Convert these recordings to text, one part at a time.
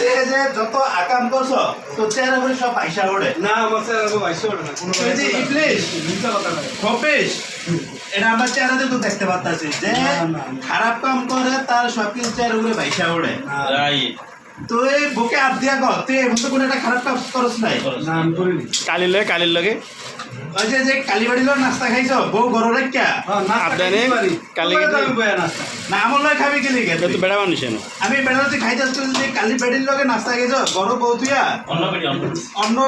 যে যত আকাম করছ তো চেহারা করে সব পয়সা ওড়ে না আমার স্যার আমি বাইশে ওঠে না কোনো এই যে ইবলিশ মিথ্যা কথা নয় খবিশ এটা আমার চেহারাতে তো দেখতে পাচ্ছি যে খারাপ কাম করে তার সবকিছু চেহারা করে পয়সা ওড়ে রাইট তুই বুকে হাত দিয়া কর তুই এমন তো কোনো একটা খারাপ কাজ করছ নাই না আমি করিনি কালির লগে ওই যে কালীবাড়ির লোক নাস্তা খাইছ বউ ঘর রেখা আপনারে কালি আমি বয়া না না আমার লয় খাবি গেলি গে তো বেড়া মানুষ এনো আমি বেড়াতে খাইতে আসছি যে কালীবাড়ির লোকে নাস্তা খাইছ ঘর বউ তুইয়া অন্য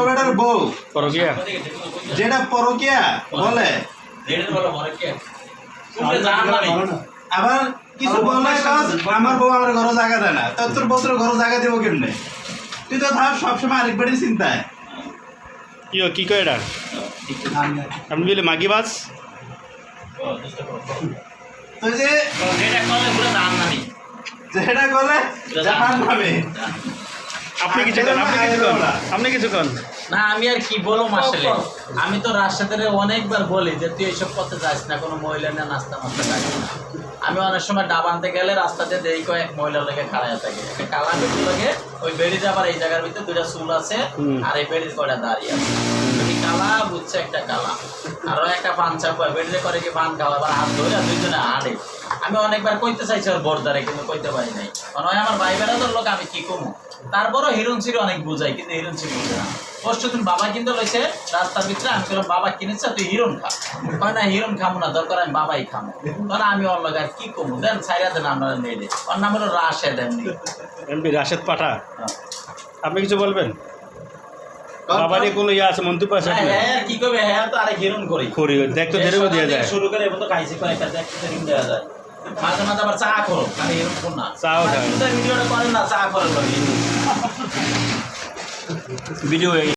বেড়ার বউ পরকিয়া যেটা পরকিয়া বলে আবার কিছু বলে কাজ আমার বউ আমার ঘর জায়গা দেয় না তোর বছর ঘর জায়গা দেবো কেমনে তুই তো ধর সবসময় আরেক বাড়ির চিন্তায় কি কয় এটা আপনি বলে মাগিবাজ তো যে যেটা বলে জাহান নামে আপনি কিছু কন আপনি কিছু কন না আমি আর কি বলবো আসলে আমি তো রাশেদের অনেকবার বলি যে তুই এইসব পথে যাস না কোনো মহিলা না নাস্তা মাস্তা খাস না আমি অনেক সময় ডাব আনতে গেলে রাস্তাতে দেরি কয়েক মহিলার লেগে খাড়াইয়া থাকে একটা কালা বেটি লাগে ওই বেড়িতে আবার এই জায়গার ভিতরে দুইটা চুল আছে আর এই বেড়ির কয়টা দাঁড়িয়ে আছে বেটি কালা বুঝছে একটা কালা আরো একটা পান চাপা বেড়িতে করে কি পান খাওয়া আবার হাত ধরে দুইজনে হাঁটে আমি অনেকবার কইতে চাইছি ওর বর্দারে কিন্তু কইতে পারি নাই কারণ আমার ভাই বেড়াদের লোক আমি কি কমু তারপরও হিরণ ছিঁড়ে অনেক বুঝাই কিন্তু হিরণ ছিঁড়ে বুঝে না পরশু দিন বাবা কিনতে লইছে রাস্তার ভিতরে আমি বললাম বাবা কিনেছে তুই হিরণ খা হয় না হিরণ খামো না দরকার আমি বাবাই খামো কারণ আমি ওর লগে আর কি কমু দেন ছাইরা দেন আপনারা মেয়ে দে ওর নাম হলো রাশে দেন এমপি রাশেদ পাঠা আপনি কিছু বলবেন বাবারই কোনো ইয়ে আছে মন্তব্য আছে আপনার? হ্যাঁ কি করবে হ্যাঁ তো আরেক হিরণ করি করি দেখতে দেরিও দেওয়া যায় শুরু করে এবার তো খাইছি কয়েকটা দেখতে দেরি দেওয়া যায় মাঝে মাঝে আবার চা করো মানে হিরণ কোন না চাও খায় ভিডিওটা করেন না চা করেন ভিডিও